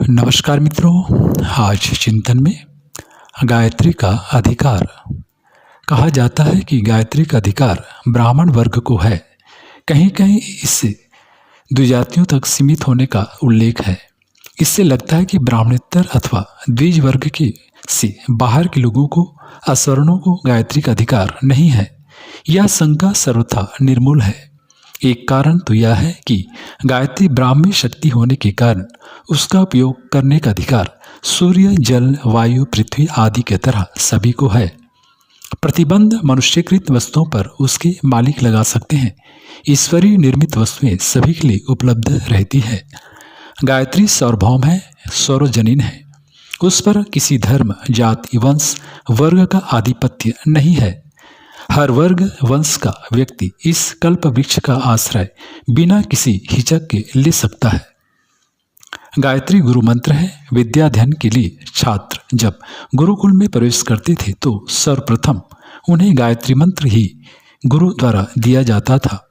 नमस्कार मित्रों, आज चिंतन में गायत्री का अधिकार। कहा जाता है कि गायत्री का अधिकार ब्राह्मण वर्ग को है। कहीं कहीं इससे द्विजातियों तक सीमित होने का उल्लेख है। इससे लगता है कि ब्राह्मणेतर अथवा द्विज वर्ग के से बाहर के लोगों को, असवर्णों को गायत्री का अधिकार नहीं है। यह शंका सर्वथा निर्मूल है। एक कारण तो यह है कि गायत्री ब्राह्मी शक्ति होने के कारण उसका उपयोग करने का अधिकार सूर्य, जल, वायु, पृथ्वी आदि के तरह सभी को है। प्रतिबंध मनुष्यकृत वस्तुओं पर उसके मालिक लगा सकते हैं। ईश्वरीय निर्मित वस्तुएं सभी के लिए उपलब्ध रहती है। गायत्री सार्वभौम है, सर्वजनीन है। उस पर किसी धर्म, जाति, वंश, वर्ग का आधिपत्य नहीं है। हर वर्ग वंश का व्यक्ति इस कल्प वृक्ष का आश्रय बिना किसी हिचक के ले सकता है। गायत्री गुरु मंत्र है। विद्याध्ययन के लिए छात्र जब गुरुकुल में प्रवेश करते थे तो सर्वप्रथम उन्हें गायत्री मंत्र ही गुरु द्वारा दिया जाता था।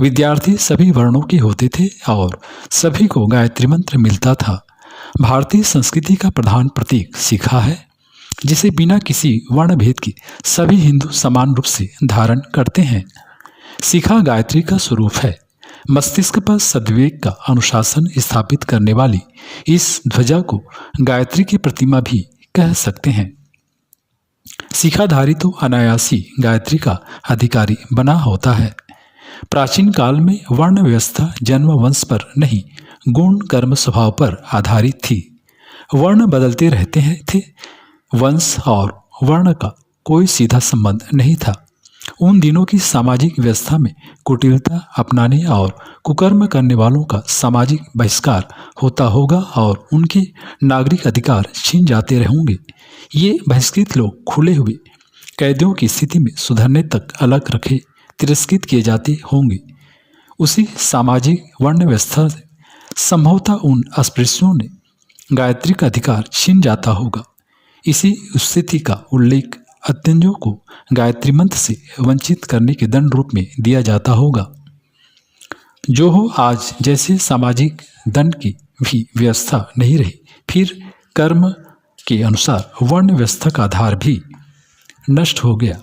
विद्यार्थी सभी वर्णों के होते थे और सभी को गायत्री मंत्र मिलता था। भारतीय संस्कृति का प्रधान प्रतीक शिखा है, जिसे बिना किसी वर्ण भेद के सभी हिंदू समान रूप से धारण करते हैं। शिखा गायत्री का स्वरूप है। मस्तिष्क पर सद्विवेक का अनुशासन स्थापित करने वाली इस ध्वजा को गायत्री की प्रतिमा भी कह सकते हैं। शिखाधारी तो अनायासी गायत्री का अधिकारी बना होता है। प्राचीन काल में वर्ण व्यवस्था जन्म वंश पर नहीं, गुण कर्म स्वभाव पर आधारित थी। वर्ण बदलते रहते थे। वंश और वर्ण का कोई सीधा संबंध नहीं था। उन दिनों की सामाजिक व्यवस्था में कुटिलता अपनाने और कुकर्म करने वालों का सामाजिक बहिष्कार होता होगा और उनके नागरिक अधिकार छीन जाते रहेंगे। ये बहिष्कृत लोग खुले हुए कैदियों की स्थिति में सुधरने तक अलग रखे, तिरस्कृत किए जाते होंगे। उसी सामाजिक वर्ण व्यवस्था से संभवतः उन अस्पृश्यों ने गायत्री का अधिकार छीन जाता होगा। इसी स्थिति का उल्लेख अत्यंजों को गायत्री मंत्र से वंचित करने के दंड रूप में दिया जाता होगा। जो हो, आज जैसे सामाजिक दंड की भी व्यवस्था नहीं रही, फिर कर्म के अनुसार वर्ण व्यवस्था का आधार भी नष्ट हो गया।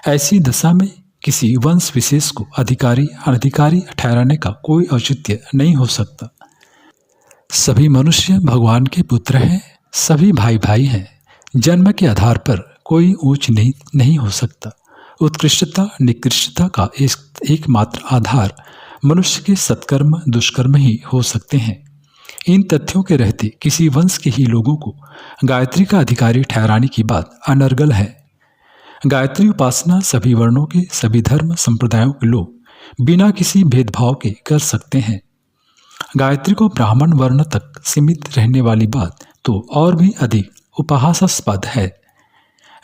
ऐसी दशा में किसी वंश विशेष को अधिकारी अनधिकारी ठहराने का कोई औचित्य नहीं हो सकता। सभी मनुष्य भगवान के पुत्र हैं, सभी भाई भाई हैं। जन्म के आधार पर कोई ऊंच नहीं हो सकता। उत्कृष्टता निकृष्टता का एकमात्र आधार मनुष्य के सत्कर्म दुष्कर्म ही हो सकते हैं। इन तथ्यों के रहते किसी वंश के ही लोगों को गायत्री का अधिकारी ठहराने की बात अनर्गल है। गायत्री उपासना सभी वर्णों के, सभी धर्म संप्रदायों के लोग बिना किसी भेदभाव के कर सकते हैं। गायत्री को ब्राह्मण वर्ण तक सीमित रहने वाली बात तो और भी अधिक उपहासास्पद है।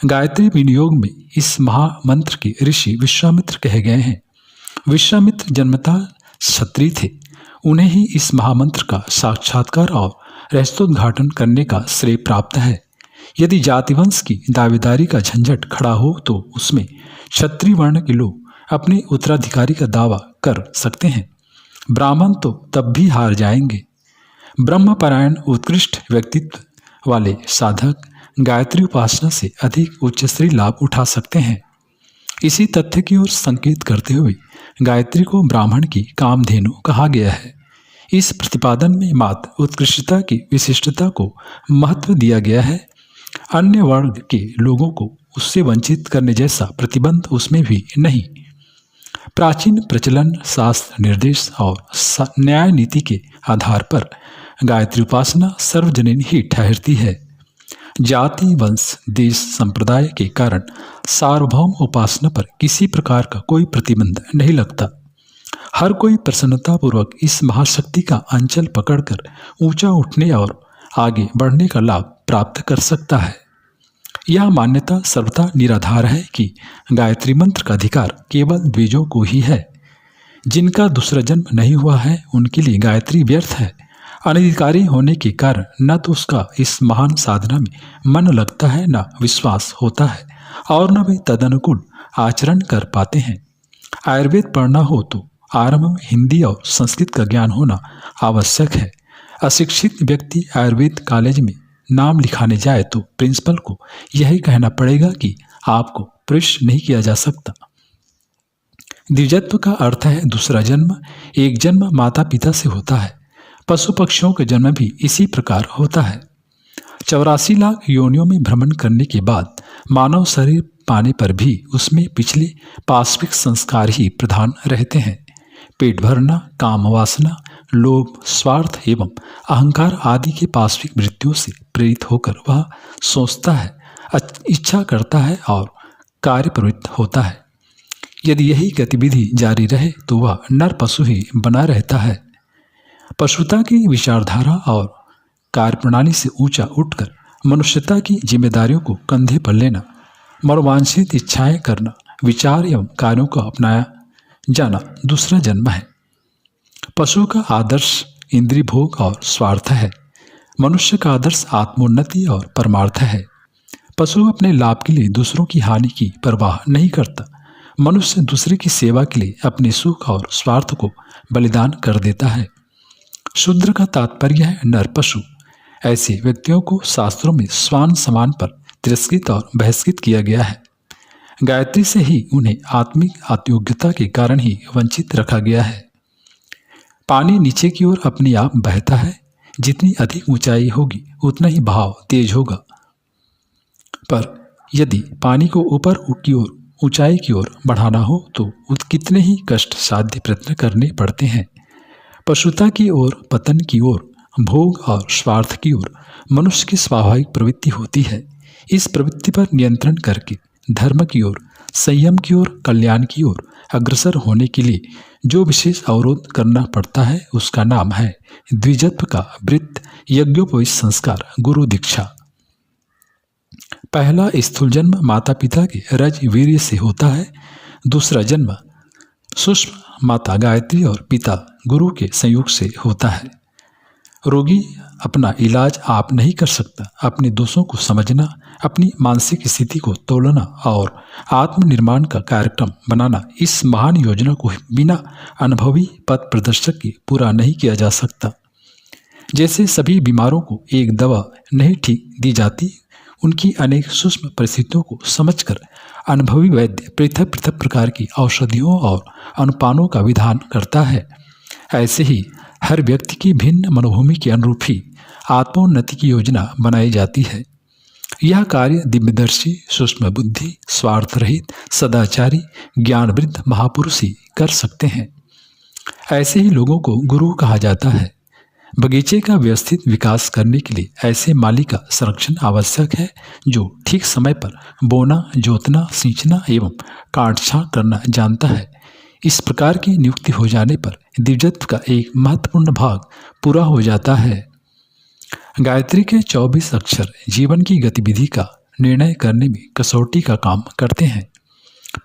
गायत्री विनियोग में इस महामंत्र के ऋषि विश्वामित्र कहे गए हैं। विश्वामित्र जन्मतः क्षत्रिय थे। उन्हें ही इस महामंत्र का साक्षात्कार और रहस्योद्घाटन करने का श्रेय प्राप्त है। यदि जातिवंश की दावेदारी का झंझट खड़ा हो तो उसमें क्षत्रिय वर्ण के लोग अपने उत्तराधिकारी का दावा कर सकते हैं। ब्राह्मण तो तब भी हार जाएंगे। ब्रह्मपरायण उत्कृष्ट व्यक्तित्व वाले साधक गायत्री उपासना से अधिक उच्चस्तरीय लाभ उठा सकते हैं। इसी तथ्य की ओर संकेत करते हुए गायत्री को ब्राह्मण की कामधेनु कहा गया है। इस प्रतिपादन में मात्र उत्कृष्टता की विशिष्टता को महत्व दिया गया है। अन्य वर्ग के लोगों को उससे वंचित करने जैसा प्रतिबंध उसमें भी नहीं। प्राचीन प्रचलन, शास्त्र निर्देश और न्याय नीति के आधार पर गायत्री उपासना सर्वजनीन ही ठहरती है। जाति, वंश, देश, संप्रदाय के कारण सार्वभौम उपासना पर किसी प्रकार का कोई प्रतिबंध नहीं लगता। हर कोई प्रसन्नतापूर्वक इस महाशक्ति का अंचल पकड़कर ऊंचा उठने और आगे बढ़ने का लाभ प्राप्त कर सकता है। यह मान्यता सर्वथा निराधार है कि गायत्री मंत्र का अधिकार केवल द्विजों को ही है। जिनका दूसरा जन्म नहीं हुआ है उनके लिए गायत्री व्यर्थ है। अनधिकारी होने के कारण न तो उसका इस महान साधना में मन लगता है, न विश्वास होता है और न वे तदनुकूल आचरण कर पाते हैं। आयुर्वेद पढ़ना हो तो आरंभ में हिंदी और संस्कृत का ज्ञान होना आवश्यक है। अशिक्षित व्यक्ति आयुर्वेद कॉलेज में नाम लिखाने जाए तो प्रिंसिपल को यही कहना पड़ेगा कि आपको प्रवेश नहीं किया जा सकता। द्विजत्व का अर्थ है दूसरा जन्म। एक जन्म माता पिता से होता है। पशु पक्षियों का जन्म भी इसी प्रकार होता है। 84 लाख योनियों में भ्रमण करने के बाद मानव शरीर पाने पर भी उसमें पिछले पाश्विक संस्कार ही प्रधान रहते हैं। पेट भरना, काम वासना, लोभ, स्वार्थ एवं अहंकार आदि के पाश्विक वृत्तियों से प्रेरित होकर वह सोचता है, इच्छा करता है और कार्य प्रवृत्त होता है। यदि यही गतिविधि जारी रहे तो वह नर पशु ही बना रहता है। पशुता की विचारधारा और कार्यप्रणाली से ऊंचा उठकर मनुष्यता की जिम्मेदारियों को कंधे पर लेना, मनोवांछित इच्छाएं करना, विचार एवं कार्यों को अपनाया जाना दूसरा जन्म है। पशु का आदर्श इंद्रिय भोग और स्वार्थ है। मनुष्य का आदर्श आत्मोन्नति और परमार्थ है। पशु अपने लाभ के लिए दूसरों की हानि की परवाह नहीं करता। मनुष्य दूसरे की सेवा के लिए अपने सुख और स्वार्थ को बलिदान कर देता है। शूद्र का तात्पर्य है नर पशु। ऐसे व्यक्तियों को शास्त्रों में स्वान समान पर तिरस्कृत और बहिष्कृत किया गया है। गायत्री से ही उन्हें आत्मिक अयोग्यता के कारण ही वंचित रखा गया है। पानी नीचे की ओर अपने आप बहता है। जितनी अधिक ऊंचाई होगी उतना ही बहाव तेज होगा, पर यदि पानी को ऊपर की ओर ऊंचाई की ओर बढ़ाना हो तो कितने ही कष्ट साध्य प्रयत्न करने पड़ते हैं। पशुता की ओर, पतन की ओर, भोग और स्वार्थ की ओर मनुष्य की स्वाभाविक प्रवृत्ति होती है। इस प्रवृत्ति पर नियंत्रण करके धर्म की ओर, संयम की ओर, कल्याण की ओर अग्रसर होने के लिए जो विशेष अवरोध करना पड़ता है उसका नाम है द्विजत्व का वृत्त, यज्ञोपवीत संस्कार, गुरु दीक्षा। पहला स्थूल जन्म माता पिता के रज वीर्य से होता है। दूसरा जन्म सूक्ष्म माता गायत्री और पिता गुरु के संयोग से होता है। रोगी अपना इलाज आप नहीं कर सकता। अपने दोषों को समझना, अपनी मानसिक स्थिति को तोलना और आत्मनिर्माण का कार्यक्रम बनाना, इस महान योजना को बिना अनुभवी पथ प्रदर्शक के पूरा नहीं किया जा सकता। जैसे सभी बीमारों को एक दवा नहीं ठीक दी जाती, उनकी अनेक सूक्ष्म परिस्थितियों को समझकर अनुभवी वैद्य पृथक पृथक प्रकार की औषधियों और अनुपानों का विधान करता है। ऐसे ही हर व्यक्ति की भिन्न मनोभूमि के अनुरूप ही आत्मोन्नति की योजना बनाई जाती है। यह कार्य दिव्यदर्शी, सूक्ष्म बुद्धि, स्वार्थ रहित, सदाचारी, ज्ञानवृद्ध महापुरुष ही कर सकते हैं। ऐसे ही लोगों को गुरु कहा जाता है। बगीचे का व्यवस्थित विकास करने के लिए ऐसे माली का संरक्षण आवश्यक है जो ठीक समय पर बोना, जोतना, सींचना एवं काटछांट करना जानता है। इस प्रकार की नियुक्ति हो जाने पर द्विजत्व का एक महत्वपूर्ण भाग पूरा हो जाता है। गायत्री के 24 अक्षर जीवन की गतिविधि का निर्णय करने में कसौटी का काम करते हैं।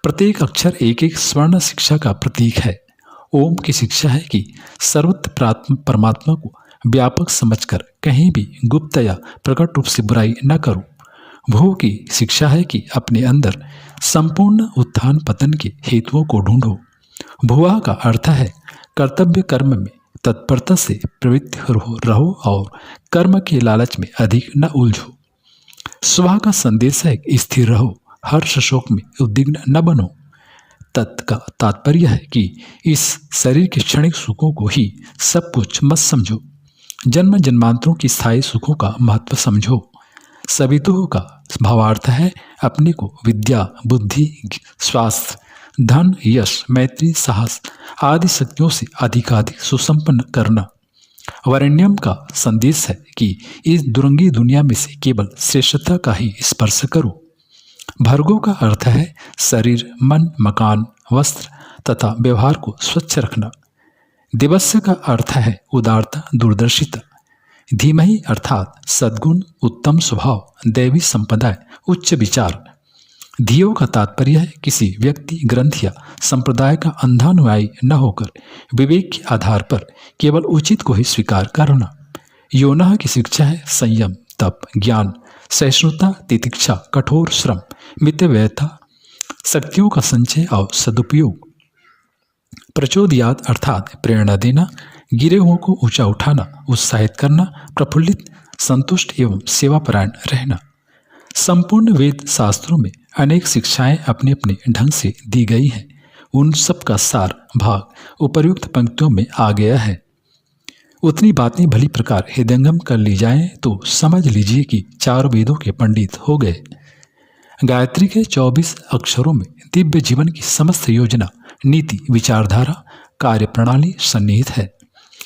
प्रत्येक अक्षर एक एक स्वर्ण शिक्षा का प्रतीक है। ओम की शिक्षा है कि सर्वत्र परमात्मा को व्यापक समझकर कहीं भी गुप्त या प्रकट रूप से बुराई न करो। भू की शिक्षा है कि अपने अंदर संपूर्ण उत्थान पतन के हेतुओं को ढूंढो। भुआ का अर्थ है कर्तव्य कर्म में तत्परता से प्रवृत्त रहो और कर्म के लालच में अधिक न उलझो। स्वा का संदेश है स्थिर रहो, हर्ष शोक में उद्विग्न न बनो। तत् का तात्पर्य है कि इस शरीर के क्षणिक सुखों को ही सब कुछ मत समझो। जन्म जन्मांतरों की स्थायी सुखों का महत्व समझो। सवितुः का भावार्थ है अपने को विद्या, बुद्धि, स्वास्थ्य, धन, यश, मैत्री, साहस आदि शक्तियों से अधिकाधिक सुसंपन्न करना। वरेण्यम का संदेश है कि इस दुरंगी दुनिया में से केवल श्रेष्ठता का ही स्पर्श करो। भर्गो का अर्थ है शरीर, मन, मकान, वस्त्र तथा व्यवहार को स्वच्छ रखना। दिवस्य का अर्थ है उदारता, दूरदर्शिता। धीमहि अर्थात सद्गुण, उत्तम स्वभाव, दैवी संपदा, उच्च विचार। धियो का तात्पर्य है किसी व्यक्ति, ग्रंथ या संप्रदाय का अंधा अनुयायी न होकर विवेक के आधार पर केवल उचित को ही स्वीकार करना। योनः की शिक्षा है संयम, तप, ज्ञान, सहिष्णुता, तितिक्षा, कठोर श्रम, मितव्ययता, शक्तियों का संचय और सदुपयोग। प्रचोदयात अर्थात प्रेरणा देना। गिरे हुओं को ऊंचा उठाना, उत्साहित करना, प्रफुल्लित, संतुष्ट एवं सेवापरायण रहना। संपूर्ण वेद शास्त्रों में अनेक शिक्षाएं अपने अपने ढंग से दी गई हैं। उन सब का सार भाग उपर्युक्त पंक्तियों में आ गया है। उतनी बातें भली प्रकार हृदयंगम कर ली जाएं तो समझ लीजिए कि चारों वेदों के पंडित हो गए। गायत्री के 24 अक्षरों में दिव्य जीवन की समस्त योजना, नीति, विचारधारा, कार्य प्रणाली सन्निहित है।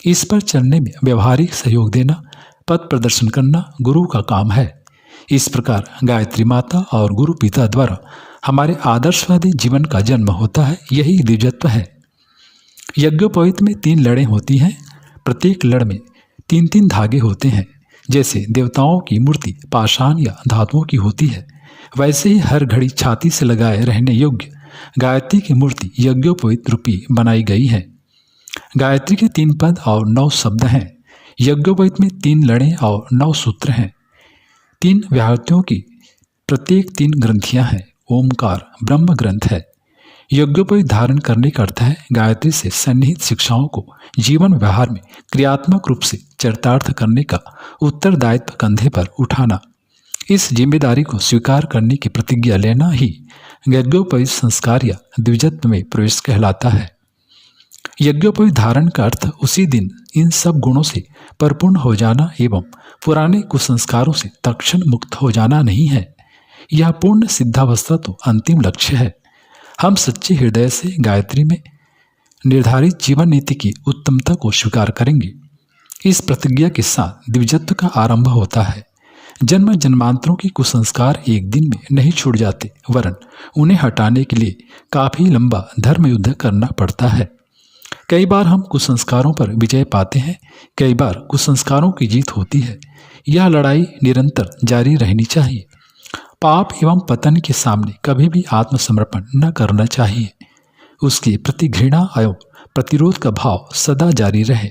इस पर चलने में व्यवहारिक सहयोग देना, पथ प्रदर्शन करना गुरु का काम है। इस प्रकार गायत्री माता और गुरु पिता द्वारा हमारे आदर्शवादी जीवन का जन्म होता है। यही दिव्यत्व है। यज्ञोपवीत में 3 लड़ें होती हैं। प्रत्येक लड़ में 3-3 धागे होते हैं। जैसे देवताओं की मूर्ति पाषाण या धातुओं की होती है, वैसे ही हर घड़ी छाती से लगाए रहने योग्य गायत्री की मूर्ति यज्ञोपवीत रूपी बनाई गई है। गायत्री के 3 पद और 9 शब्द हैं। यज्ञोपवीत में 3 लड़ें और 9 सूत्र हैं। 3 व्याहृतियों की प्रत्येक 3 ग्रंथियां हैं। ओमकार ब्रह्म ग्रंथ है। यज्ञोपवीत धारण करने का अर्थ है गायत्री से सन्निहित शिक्षाओं को जीवन व्यवहार में क्रियात्मक रूप से चरितार्थ करने का उत्तरदायित्व कंधे पर उठाना। इस जिम्मेदारी को स्वीकार करने की प्रतिज्ञा लेना ही यज्ञोपवीत संस्कार या द्विजत्व में प्रवेश कहलाता है। यज्ञोपवीत धारण का अर्थ उसी दिन इन सब गुणों से परिपूर्ण हो जाना एवं पुराने कुसंस्कारों से तत्क्षण मुक्त हो जाना नहीं है। यह पूर्ण सिद्धावस्था तो अंतिम लक्ष्य है। हम सच्चे हृदय से गायत्री में निर्धारित जीवन नीति की उत्तमता को स्वीकार करेंगे। इस प्रतिज्ञा के साथ द्विजत्व का आरंभ होता है। जन्म जन्मांतरों के कुसंस्कार एक दिन में नहीं छूट जाते, वरन उन्हें हटाने के लिए काफी लंबा धर्म युद्ध करना पड़ता है। कई बार हम कुसंस्कारों पर विजय पाते हैं, कई बार कुसंस्कारों की जीत होती है। यह लड़ाई निरंतर जारी रहनी चाहिए। पाप एवं पतन के सामने कभी भी आत्मसमर्पण न करना चाहिए। उसके प्रति घृणा एवं प्रतिरोध का भाव सदा जारी रहे।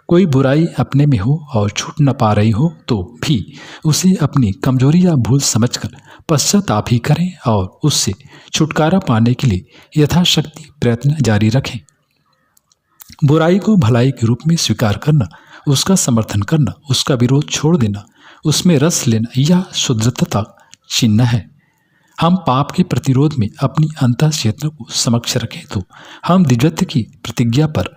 कोई बुराई अपने में हो और छूट न पा रही हो तो भी उसे अपनी कमजोरी या भूल समझकर पश्चाताप ही करें और उससे छुटकारा पाने के लिए यथाशक्ति प्रयत्न जारी रखें। बुराई को भलाई के रूप में स्वीकार करना, उसका समर्थन करना, उसका विरोध छोड़ देना, उसमें रस लेना, यह शुद्धता चिन्ह है। हम पाप के प्रतिरोध में अपनी अंतःचेतना को समक्ष रखें तो हम द्विजत्व की प्रतिज्ञा पर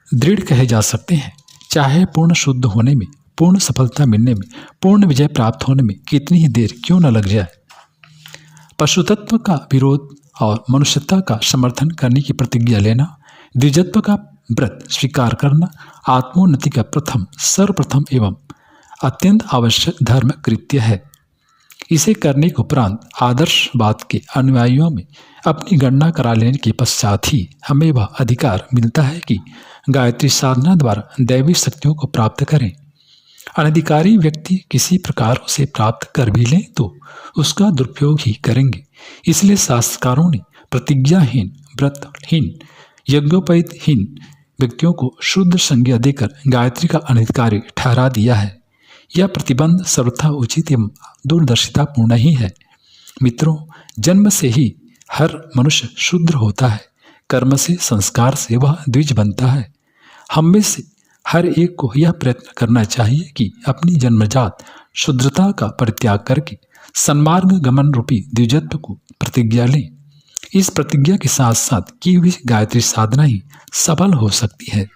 दृढ़ कहे जा सकते हैं। चाहे पूर्ण शुद्ध होने में, पूर्ण सफलता मिलने में, पूर्ण विजय प्राप्त होने में कितनी ही देर क्यों न लग जाए। पशुतत्व का विरोध और मनुष्यता का समर्थन करने की प्रतिज्ञा लेना, द्विजत्व का व्रत स्वीकार करना आत्मोन्नति का सर्वप्रथम एवं अत्यंत आवश्यक धर्म कृत्य है। इसे करने के उपरांत आदर्शवाद के अनुयायियों में अपनी गणना करा लेने के पश्चात ही हमें वह अधिकार मिलता है कि गायत्री साधना द्वारा दैवी शक्तियों को प्राप्त करें। अनधिकारी व्यक्ति किसी प्रकार उसे प्राप्त कर भी लें तो उसका दुरुपयोग ही करेंगे। इसलिए शास्त्रकारों ने प्रतिज्ञाहीन, व्रतहीन, यज्ञोपवीतहीन व्यक्तियों को शुद्ध संज्ञा देकर गायत्री का अनधिकारी ठहरा दिया है। यह प्रतिबंध सर्वथा उचित एवं दूरदर्शितापूर्ण ही है। मित्रों, जन्म से ही हर मनुष्य शूद्र होता है। कर्म से, संस्कार से वह द्विज बनता है। हम में से हर एक को यह प्रयत्न करना चाहिए कि अपनी जन्मजात शूद्रता का परित्याग करके सन्मार्ग गमन रूपी द्विजत्व को प्रतिज्ञा लें। इस प्रतिज्ञा के साथ साथ की हुई गायत्री साधना ही सफल हो सकती है।